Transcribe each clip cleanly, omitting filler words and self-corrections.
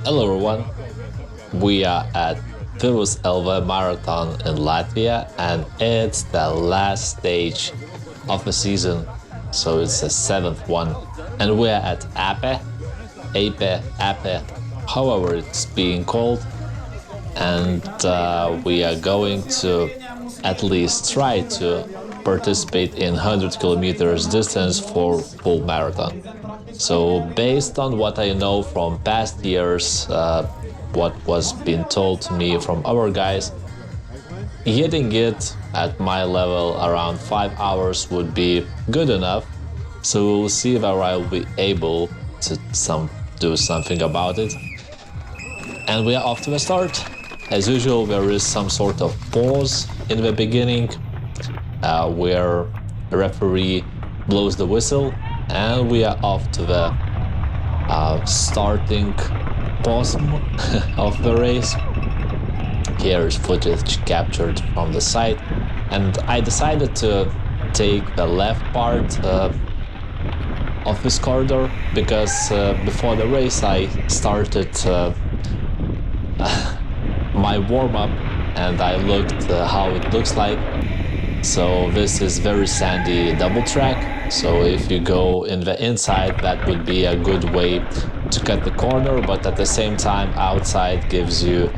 Hello everyone, we are at Vivus.lv Marathon in Latvia and it's the last stage of the season, so it's the 7th one, and we're at Ape, however it's being called, and we are going to at least try to participate in 100 kilometers distance for full marathon. So based on what I know from past years, what was being told to me from our guys, hitting it at my level around 5 hours would be good enough. So we'll see whether I'll be able to do something about it. And we are off to the start. As usual, there is some sort of pause in the beginning where the referee blows the whistle, and we are off to the starting portion of the race. Here is footage captured from the site, and I decided to take the left part of this corridor because before the race I started my warm-up and I looked how it looks like. So this is very sandy double track, so if you go in the inside that would be a good way to cut the corner, but at the same time outside gives you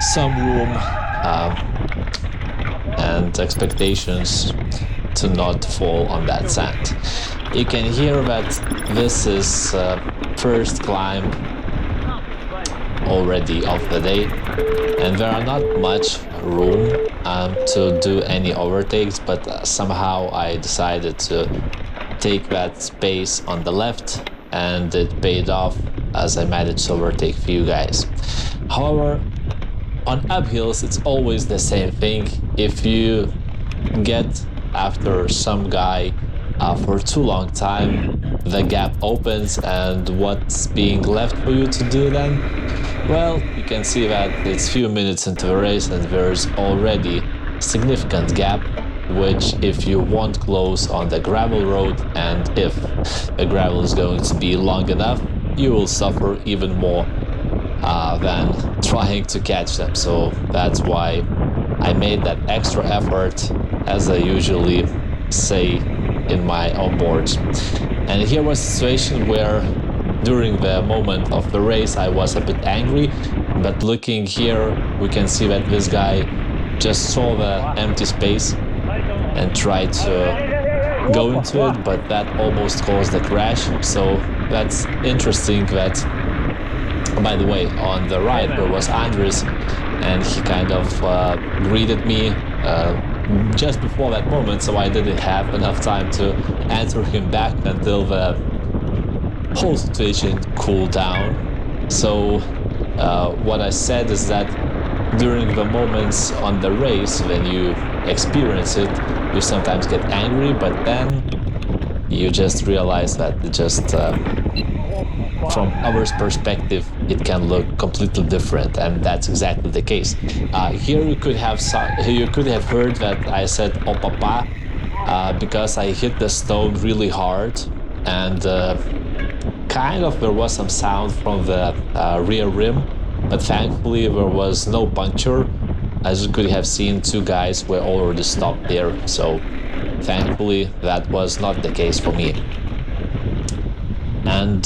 some room and expectations to not fall on that sand. You can hear that this is first climb already of the day, and there are not much room to do any overtakes, but somehow I decided to take that space on the left, and it paid off as I managed to overtake few guys. However, on uphills it's always the same thing. If you get after some guy for too long time, the gap opens, and what's being left for you to do then? Well, you can see that it's few minutes into the race and there's already significant gap, which if you won't close on the gravel road, and if the gravel is going to be long enough, you will suffer even more than trying to catch them. So that's why I made that extra effort, as I usually say in my onboards. And here was a situation where during the moment of the race I was a bit angry, but looking here we can see that this guy just saw the empty space and tried to go into it, but that almost caused a crash. So that's interesting that, by the way, on the right there was Andres, and he kind of greeted me just before that moment, so I didn't have enough time to answer him back until the whole situation cooled down. So what I said is that during the moments on the race when you experience it, you sometimes get angry, but then you just realize that from others' perspective it can look completely different, and that's exactly the case. Here you could have heard that I said "oh papa" because I hit the stone really hard, and kind of there was some sound from the rear rim, but thankfully there was no puncture. As you could have seen, two guys were already stopped there, so thankfully that was not the case for me. And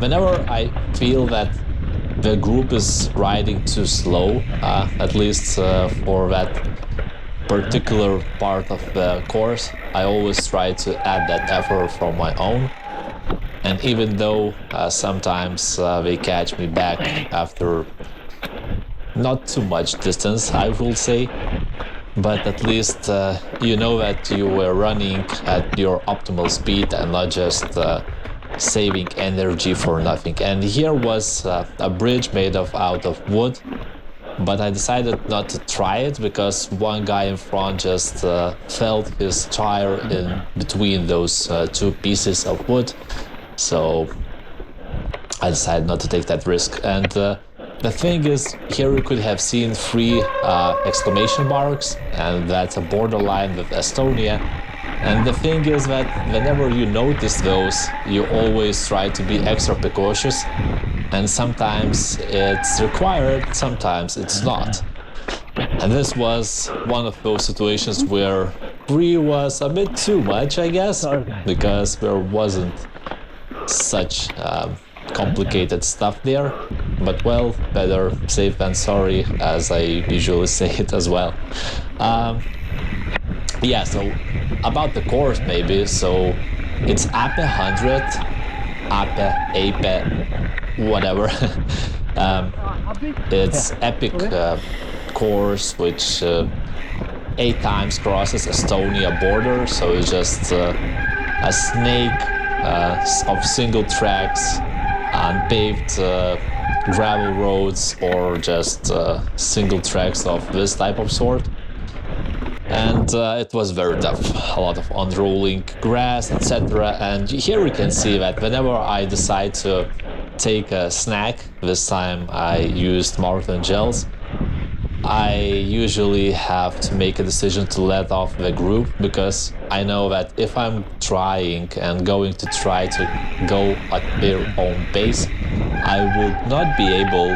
whenever I feel that the group is riding too slow, at least for that particular part of the course, I always try to add that effort from my own. And even though sometimes they catch me back after not too much distance, I will say, but at least you know that you were running at your optimal speed and not just saving energy for nothing. And here was a bridge made out of wood, but I decided not to try it because one guy in front just felt his tire in between those two pieces of wood. So I decided not to take that risk. And the thing is, here you could have seen 3 exclamation marks, and that's a borderline with Estonia. And the thing is that whenever you notice those, you always try to be extra precautious and sometimes it's required, sometimes it's not. And this was one of those situations where 3 was a bit too much, I guess, because there wasn't such complicated stuff there. But well, better safe than sorry, as I usually say it as well. Yeah, so about the course maybe, so it's APE 100, APE, whatever. It's epic course which 8 times crosses Estonia border, so it's just a snake of single tracks, unpaved gravel roads, or just single tracks of this type of sort. And it was very tough, a lot of unrolling grass, etc. And here we can see that whenever I decide to take a snack, this time I used marathon gels, I usually have to make a decision to let off the group, because I know that if I'm trying and going to try to go at their own pace, I will not be able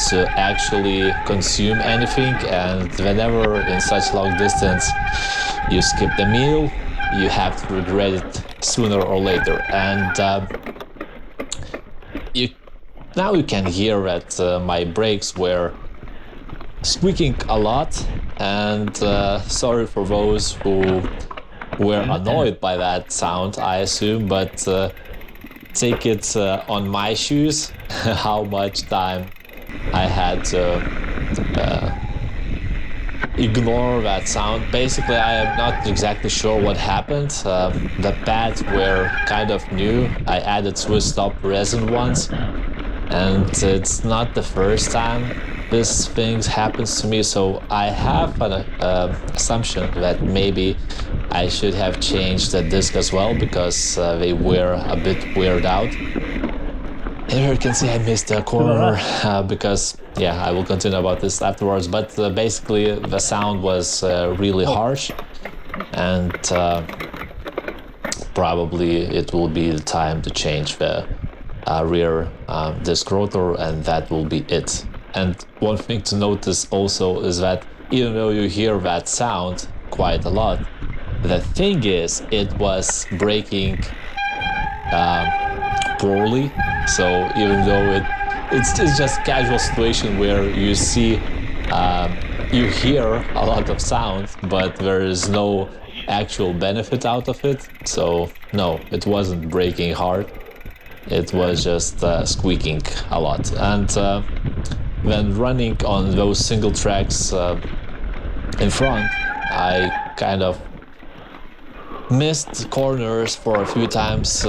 to actually consume anything, and whenever in such long distance you skip the meal, you have to regret it sooner or later. And now you can hear that my brakes were squeaking a lot, and sorry for those who were annoyed by that sound, I assume, but take it on my shoes how much time I had to ignore that sound. Basically, I am not exactly sure what happened. The pads were kind of new. I added Swiss stop resin once, and it's not the first time this thing happens to me, so I have an assumption that maybe I should have changed the disc as well, because they were a bit weirded out. Here you can see I missed a corner because, yeah, I will continue about this afterwards, but basically the sound was really harsh, and probably it will be the time to change the rear disc rotor, and that will be it. And one thing to notice also is that even though you hear that sound quite a lot, the thing is, it was braking poorly. So even though it's just a casual situation where you see, you hear a lot of sound, but there is no actual benefit out of it. So no, it wasn't braking hard. It was just squeaking a lot. And when running on those single tracks in front, I kind of missed corners for a few times.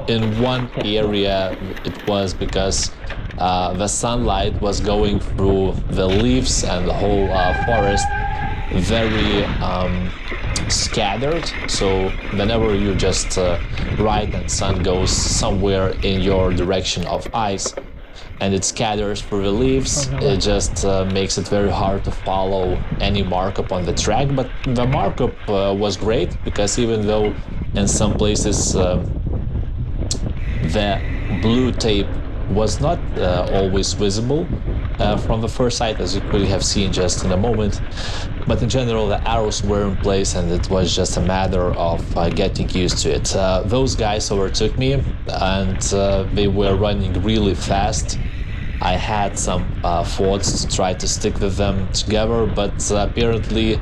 In one area, it was because the sunlight was going through the leaves and the whole forest very scattered. So whenever you just ride and sun goes somewhere in your direction of ice, and it scatters through the leaves, it just makes it very hard to follow any markup on the track. But the markup was great, because even though in some places the blue tape was not always visible from the first sight, as you could have seen just in a moment, but in general the arrows were in place, and it was just a matter of getting used to it. Those guys overtook me, and they were running really fast. I had some thoughts to try to stick with them together, but apparently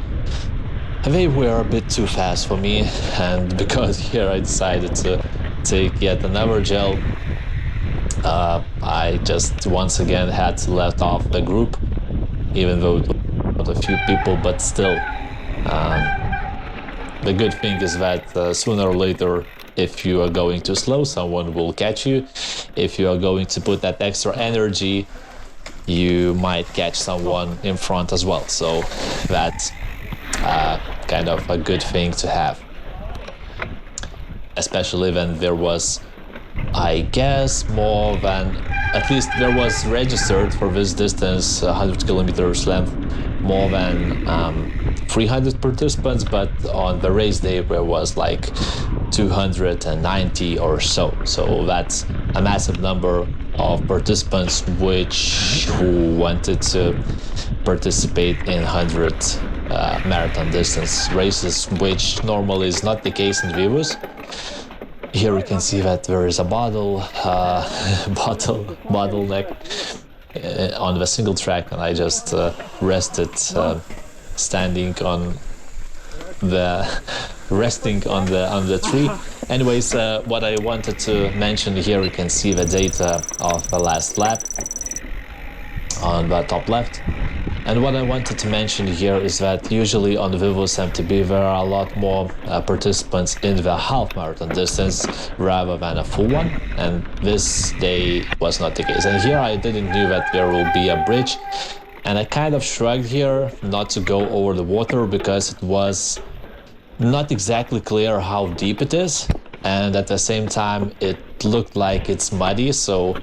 they were a bit too fast for me, and because here I decided to take yet another gel, I just once again had to let off the group, even though it was a few people, but still. The good thing is that sooner or later, if you are going too slow, someone will catch you. If you are going to put that extra energy, you might catch someone in front as well. So that's kind of a good thing to have, especially when there was I guess more than, at least there was registered for this distance, 100 kilometers length, more than 300 participants, but on the race day there was like 290 or so. So that's a massive number of participants who wanted to participate in 100 marathon distance races, which normally is not the case in Vivus. Here you can see that there is a bottleneck on the single track, and I just rested standing on the tree. Anyways, what I wanted to mention here, you can see the data of the last lap on the top left. And what I wanted to mention here is that usually on Vivus MTB there are a lot more participants in the half marathon distance rather than a full one, and this day was not the case. And here I didn't know that there will be a bridge, and I kind of shrugged here not to go over the water because it was not exactly clear how deep it is, and at the same time it looked like it's muddy, so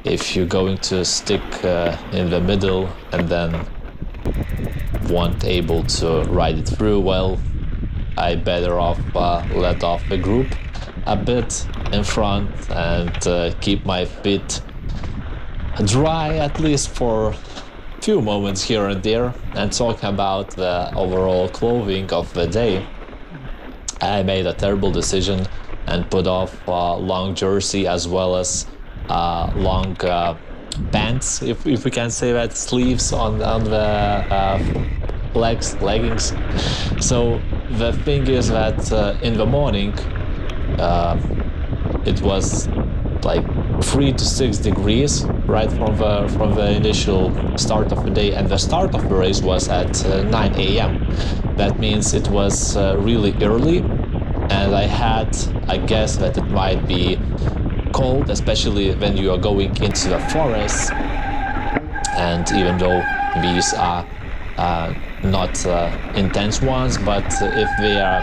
if you're going to stick in the middle and then weren't able to ride it through, well, I better off let off the group a bit in front and keep my feet dry at least for a few moments here and there. And talking about the overall clothing of the day, I made a terrible decision and put off long jersey as well as long pants, if we can say that, sleeves on the leggings. So the thing is that in the morning it was like 3 to 6 degrees right from the initial start of the day, and the start of the race was at 9 a.m. That means it was really early, and I had a guess that it might be cold, especially when you are going into the forest. And even though these are not intense ones, but if they are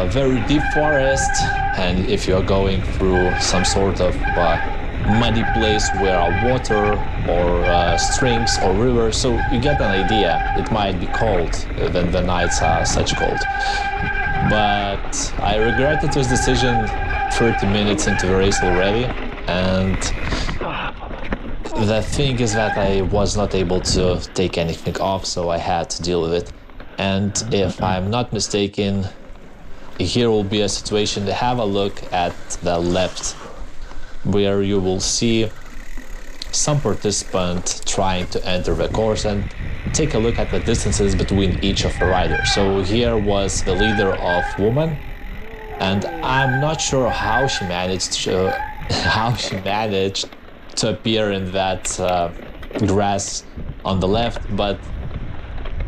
very deep forest, and if you're going through some sort of muddy place where are water or streams or rivers, so you get an idea, it might be cold when the nights are such cold. But I regretted this decision 30 minutes into the race already, and the thing is that I was not able to take anything off, so I had to deal with it. And if I'm not mistaken, here will be a situation to have a look at the left, where you will see some participant trying to enter the course, and take a look at the distances between each of the riders. So here was the leader of women, and I'm not sure how she managed to appear in that grass on the left, but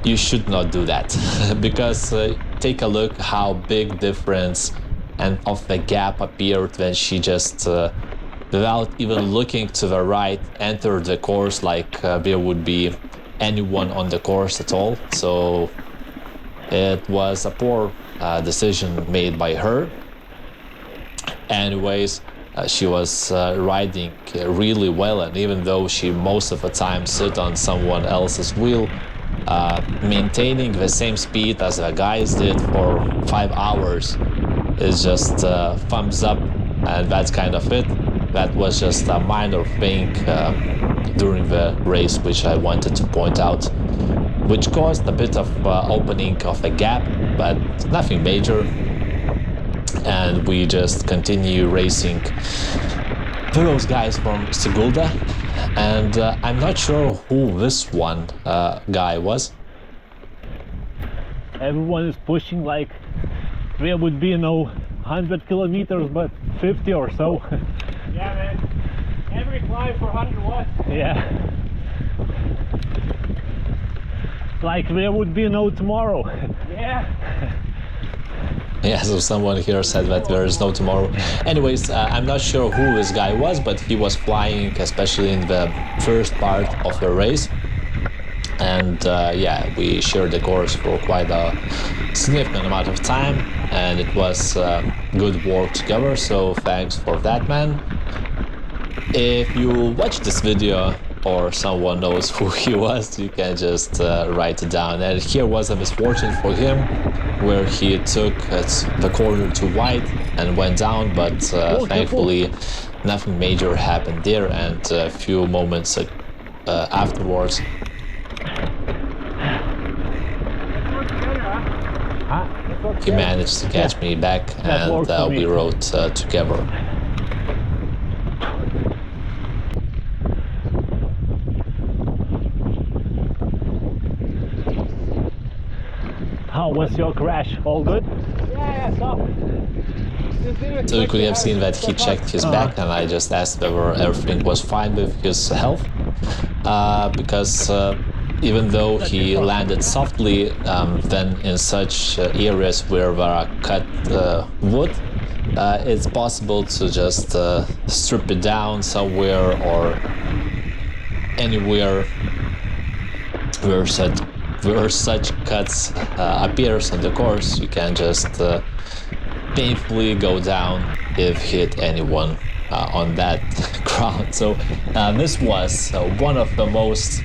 you should not do that because take a look how big difference and of the gap appeared when she just without even looking to the right entered the course like there would be anyone on the course at all. So it was a poor decision made by her. Anyways, she was riding really well, and even though she most of the time sit on someone else's wheel, maintaining the same speed as the guys did for 5 hours is just thumbs up, and that's kind of it. That was just a minor thing during the race which I wanted to point out, which caused a bit of opening of a gap, but nothing major. And we just continue racing to those guys from Sigulda, and I'm not sure who this one guy was. Everyone is pushing like there would be no 100 kilometers but 50 or so. Yeah, man. Every climb for 100 watts. Yeah. Like there would be no tomorrow. Yeah. Yeah, so someone here said that there is no tomorrow. Anyways, I'm not sure who this guy was, but he was flying, especially in the first part of the race. And yeah, we shared the course for quite a significant amount of time, and it was good work together, so thanks for that, man. If you watch this video or someone knows who he was, you can just write it down. And here was a misfortune for him, where he took the corner too wide and went down, but thankfully nothing major happened there, and a few moments afterwards he managed to catch me back, and we rode together. How was your crash? All good? Yeah, So you could have seen that he checked his back, and I just asked whether everything was fine with his health, because even though he landed softly, then in such areas where there are cut wood, it's possible to just strip it down somewhere or anywhere where such cuts appears on the course. You can just painfully go down if hit anyone on that ground. So this was one of the most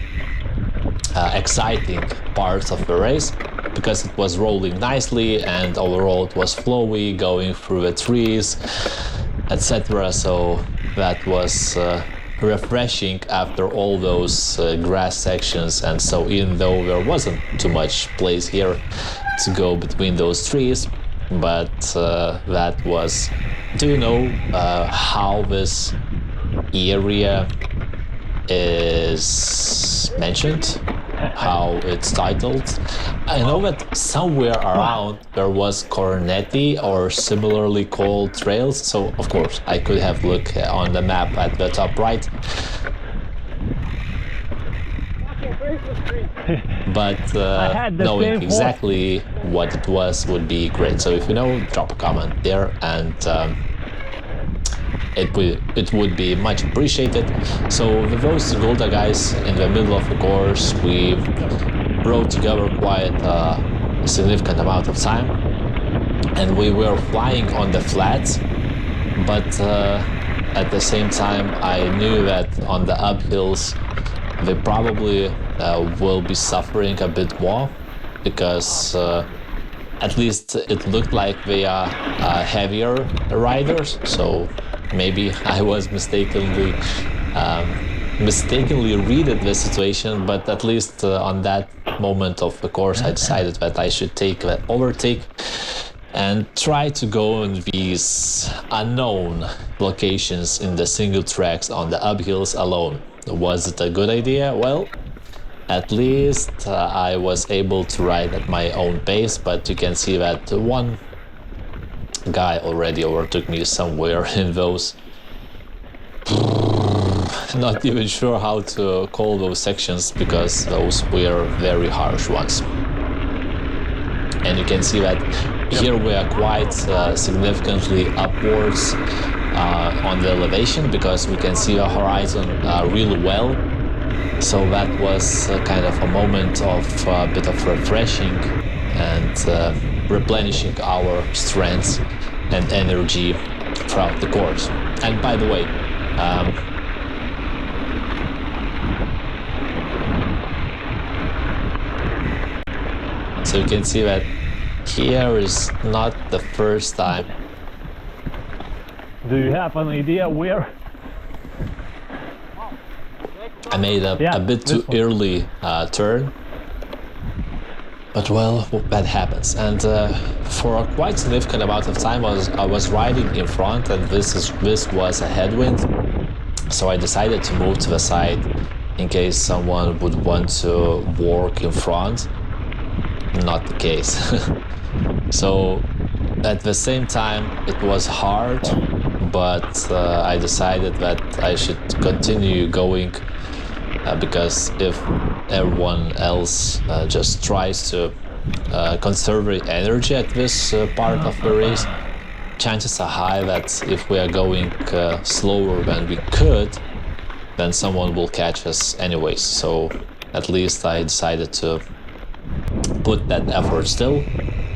exciting parts of the race, because it was rolling nicely and overall it was flowy, going through the trees, etc. So that was refreshing after all those grass sections. And so even though there wasn't too much place here to go between those trees, but that was, do you know how this area is mentioned, how it's titled? I know that somewhere around there was Cornetti or similarly called trails, so of course I could have looked on the map at the top right, but knowing exactly what it was would be great. So if you know, drop a comment there, and it would be much appreciated. So with those Golda guys in the middle of the course, we rode together quite a significant amount of time, and we were flying on the flats, but at the same time I knew that on the uphills they probably will be suffering a bit more, because at least it looked like they are heavier riders. So maybe I was mistakenly readed the situation, but at least on that moment of the course I decided that I should take that overtake and try to go in these unknown locations in the single tracks on the uphills alone. Was it a good idea? Well, at least I was able to ride at my own pace, but you can see that one guy already overtook me somewhere in those, not even sure how to call those sections, because those were very harsh ones. And you can see that here we are quite significantly upwards on the elevation, because we can see the horizon really well. So that was kind of a moment of a bit of refreshing and replenishing our strengths and energy throughout the course. And by the way, so you can see that here is not the first time. Do you have an idea where? I made a bit too early turn, but well, that happens. And for a quite significant amount of time I was riding in front, and this was a headwind, so I decided to move to the side in case someone would want to walk in front. Not the case. So at the same time it was hard, but I decided that I should continue going, because if everyone else just tries to conserve energy at this part of the race, chances are high that if we are going slower than we could, then someone will catch us anyways. So at least I decided to put that effort still.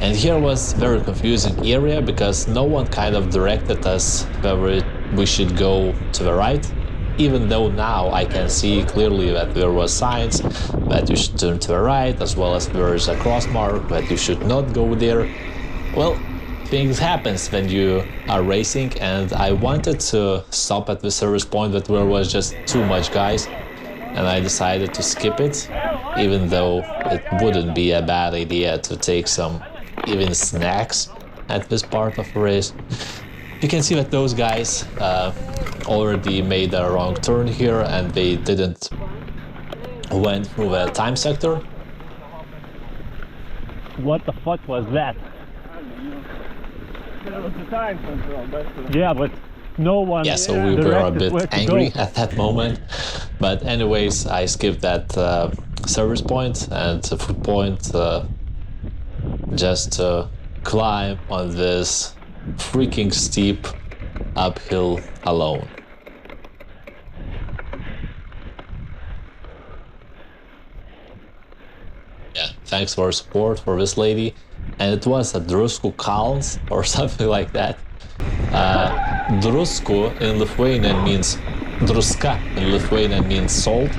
And here was very confusing area because no one kind of directed us whether we should go to the right, even though now I can see clearly that there was signs that you should turn to the right, as well as there is a cross mark that you should not go there. Well, things happens when you are racing, and I wanted to stop at the service point, but there was just too much guys, and I decided to skip it, even though it wouldn't be a bad idea to take some even snacks at this part of the race. You can see that those guys already made a wrong turn here, and they didn't went through the time sector. What the fuck was that? That was the time control, but Yeah, but no one. Yeah, so we were a directed where bit to angry go. at that moment. But anyways, I skipped that service point and the food point just to climb on this freaking steep uphill alone. Yeah, thanks for support for this lady. And it was a Drusku Kalns or something like that. Drusku in Lithuanian means druska in Lithuanian means salt.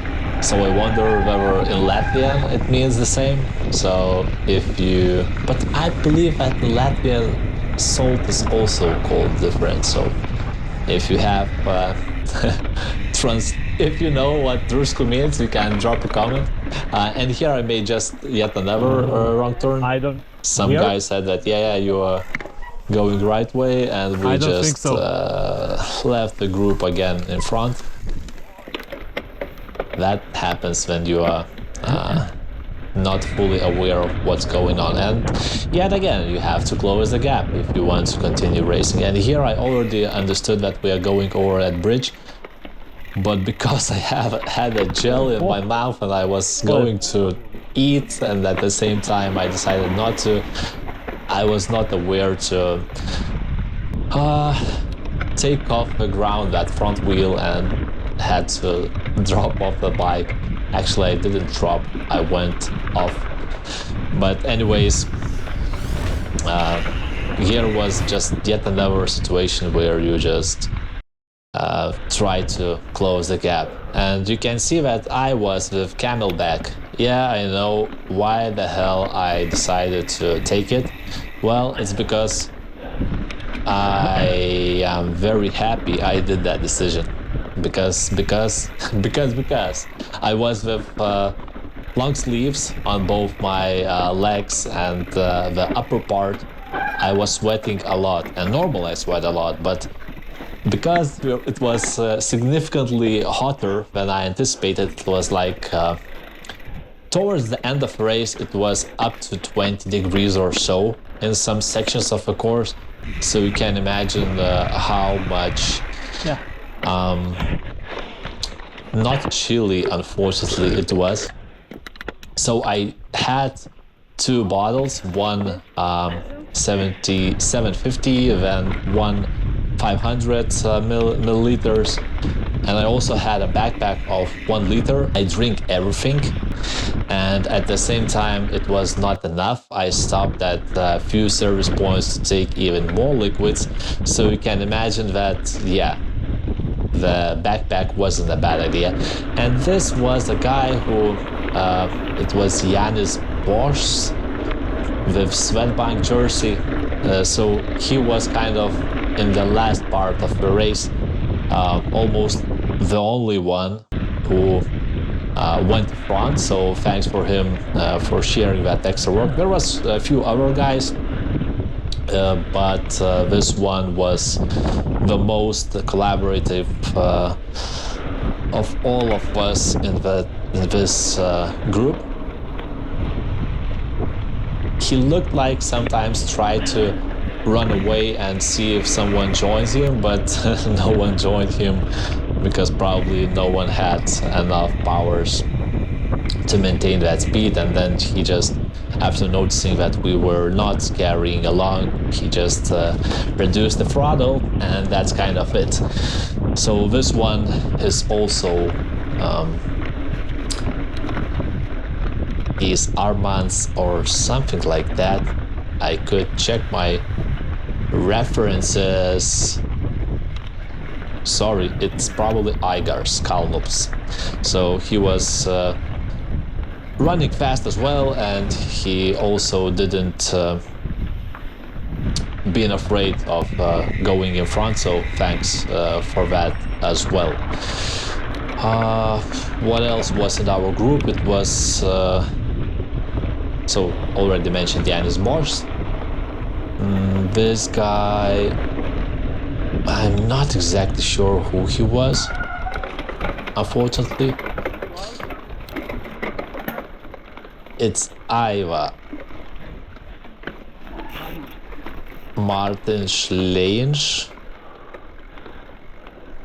So I wonder whether in Latvian it means the same. So if you, but I believe that in Latvian salt is also called different. So if you have if you know what Drusku means, you can drop a comment. And here I made just yet another wrong turn. I don't. Some Here? guy said that yeah, you are going the right way, and we I don't think just so. left the group again in front. That happens when you are not fully aware of what's going on, and yet again you have to close the gap if you want to continue racing. And here I already understood that we are going over that bridge, but because I have had a gel in my mouth and I was going to eat, and at the same time I decided not to, I was not aware to take off the ground that front wheel and had to drop off the bike. Actually, I didn't drop, I went off. But anyways, here was just yet another situation where you just try to close the gap. And you can see that I was with Camelback. Yeah, I know why the hell I decided to take it. Well, it's because I am very happy I did that decision. Because I was with long sleeves on both my legs and the upper part. I was sweating a lot, and normally I sweat a lot, but because it was significantly hotter than I anticipated, it was like towards the end of the race it was up to 20 degrees or so in some sections of the course, so you can imagine how much not chilly unfortunately it was. So I had two bottles, one 750, then one 500 milliliters, and I also had a backpack of 1 liter. I drink everything, and at the same time it was not enough. I stopped at a few service points to take even more liquids, so you can imagine that yeah, the backpack wasn't a bad idea. And this was a guy who it was Yanis Bosch with Swedbank jersey, so he was kind of in the last part of the race, almost the only one who went front, so thanks for him for sharing that extra work. There was a few other guys, but this one was the most collaborative of all of us in this group. He looked like sometimes tried to run away and see if someone joins him, but no one joined him because probably no one had enough powers to maintain that speed. And then he just, after noticing that we were not carrying along, he just reduced the throttle, and that's kind of it. So this one is also his armbands or something like that. I could check my references. Sorry, it's probably Igars Kalnups. So he was running fast as well, and he also didn't been afraid of going in front, so thanks for that as well. What else was in our group? It was so already mentioned Yanis Mors. This guy, I'm not exactly sure who he was, unfortunately. It's Iva Martin Schleins.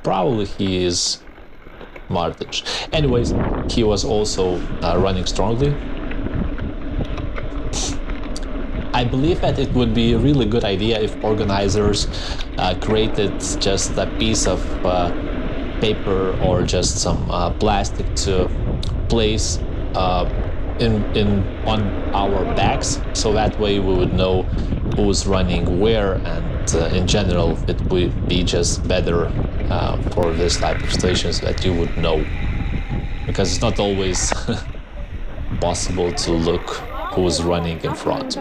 Probably he is Martin. Anyways, he was also running strongly. I believe that it would be a really good idea if organizers created just a piece of paper or just some plastic to place on our backs, so that way we would know who's running where, and in general it would be just better for this type of stations that you would know, because it's not always possible to look who's running in front,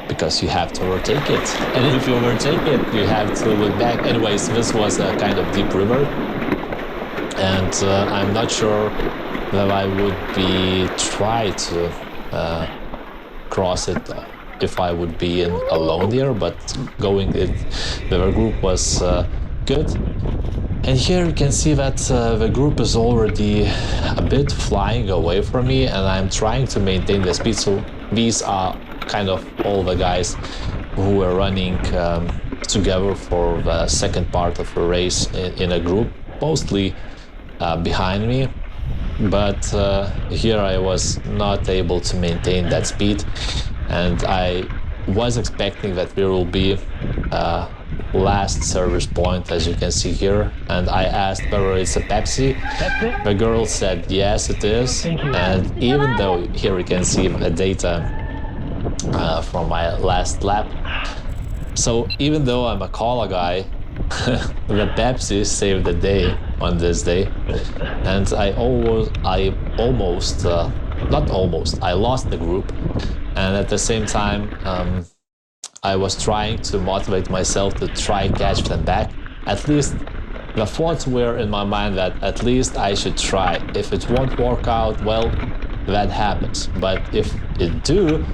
because you have to overtake it, and if you overtake it you have to look back. Anyways, this was a kind of deep river, and I'm not sure that I would be try to cross it if I would be alone there, but going it with a group was good. And here you can see that the group is already a bit flying away from me, and I'm trying to maintain the speed. So these are kind of all the guys who were running together for the second part of the race in a group, mostly behind me. But here I was not able to maintain that speed, and I was expecting that there will be last service point, as you can see here, and I asked whether it's a Pepsi. The girl said yes, it is. And even though here you can see the data from my last lap, so even though I'm a cola guy, the Pepsi saved the day on this day, and I lost the group, and at the same time I was trying to motivate myself to try catch them back. At least the thoughts were in my mind that at least I should try. If it won't work out, well, that happens, but if it do,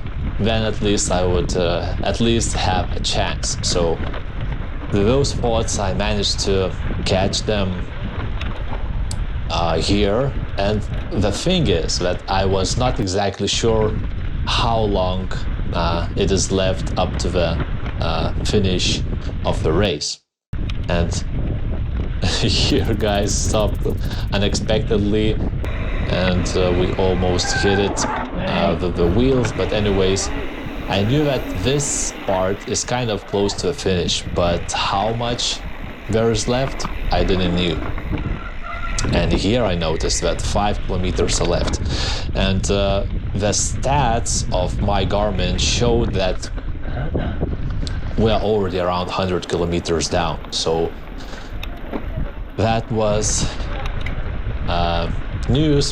then at least I would at least have a chance. So with those thoughts, I managed to catch them here, and the thing is that I was not exactly sure how long it is left up to the finish of the race. And here guys stopped unexpectedly, and we almost hit it with the wheels. But anyways, I knew that this part is kind of close to a finish, but how much there is left, I didn't know. And here I noticed that 5 kilometers are left. And the stats of my Garmin showed that we are already around 100 kilometers down. So that was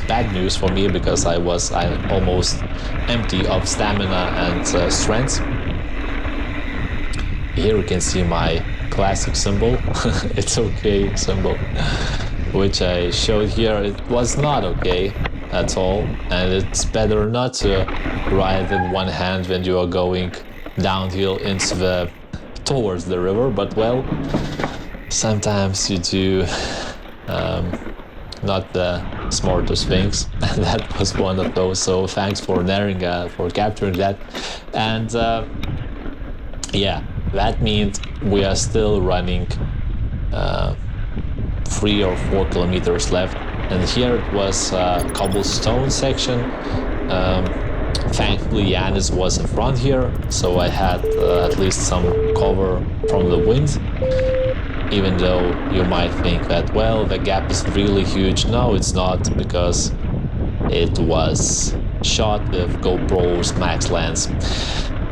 bad news for me, because I'm almost empty of stamina and strength. Here you can see my classic symbol, it's okay symbol, which I showed here. It was not okay at all, and it's better not to ride in one hand when you are going downhill towards the river. But well, sometimes you do not the smartest things, and that was one of those. So thanks for capturing that. And yeah, that means we are still running 3 or 4 kilometers left. And here it was a cobblestone section. Thankfully Yanis was in front here, so I had at least some cover from the wind. Even though you might think that, well, the gap is really huge. No, it's not, because it was shot with GoPro's max lens.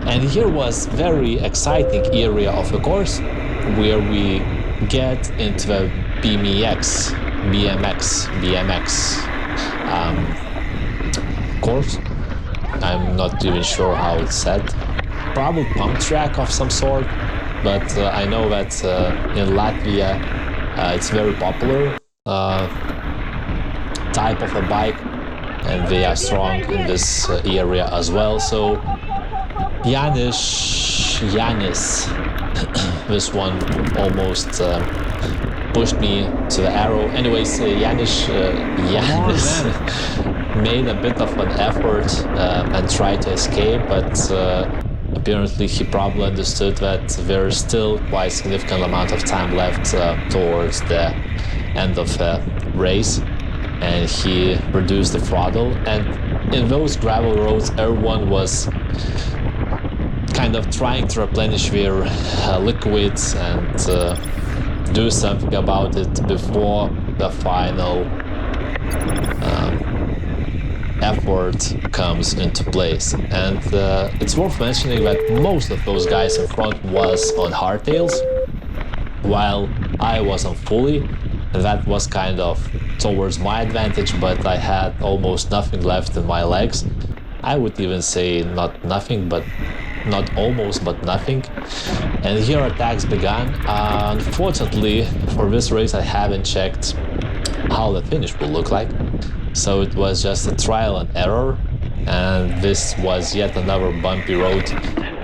And here was very exciting area of the course where we get into a BMX course. I'm not even sure how it's said. Probably pump track of some sort, but I know that in Latvia it's very popular type of a bike, and they are strong in this area as well. So Yanis, this one almost pushed me to the arrow. Anyways, Yanis made a bit of an effort and tried to escape, but apparently he probably understood that there's still quite a significant amount of time left towards the end of the race, and he reduced the throttle. And in those gravel roads, everyone was kind of trying to replenish their liquids and do something about it before the final effort comes into place. And it's worth mentioning that most of those guys in front was on hardtails, while I was on fully. That was kind of towards my advantage, but I had almost nothing left in my legs. I would even say not nothing, but not almost, but nothing. And here attacks began. Unfortunately, for this race, I haven't checked how the finish will look like. So it was just a trial and error. And this was yet another bumpy road,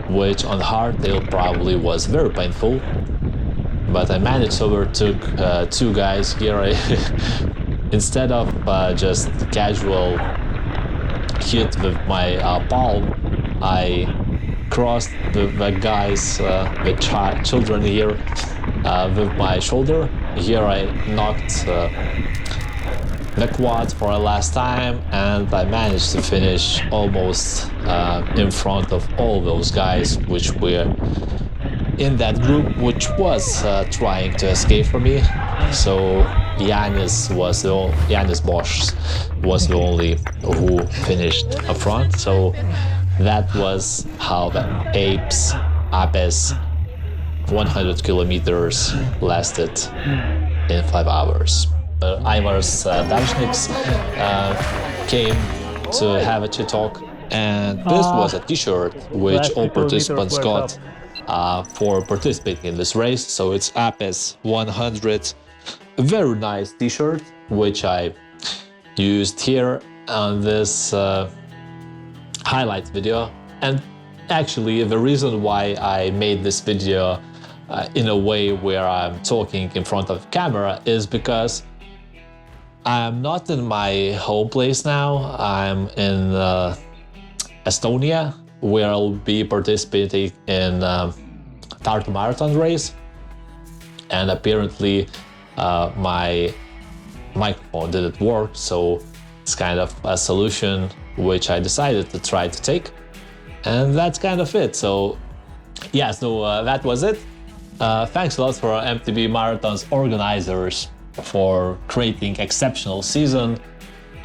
which on hardtail probably was very painful. But I managed to overtook two guys here. Instead of just casual hit with my palm, I crossed the guys, the children here, with my shoulder. Here I knocked the quad for a last time, and I managed to finish almost in front of all those guys which were in that group, which was trying to escape from me. So Yanis Bosch was the only who finished up front. So that was how the Apes 100 kilometers lasted in 5 hours. Ivars Dažniks came to have a chit talk, and this was a t-shirt which all participants got for participating in this race. So it's Apes 100, a very nice t-shirt which I used here on this highlight video. And actually the reason why I made this video in a way where I'm talking in front of the camera is because I'm not in my home place now. I'm in Estonia, where I'll be participating in Tartu Marathon race. And apparently my microphone didn't work, so it's kind of a solution which I decided to try to take. And that's kind of it. So yeah, so that was it. Thanks a lot for MTB Marathon's organizers for creating exceptional season.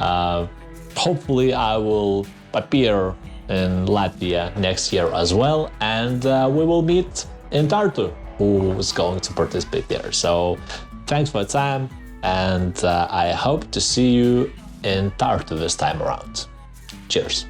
Hopefully I will appear in Latvia next year as well, and we will meet in Tartu, who is going to participate there. So thanks for the time, and I hope to see you in Tartu this time around. Cheers.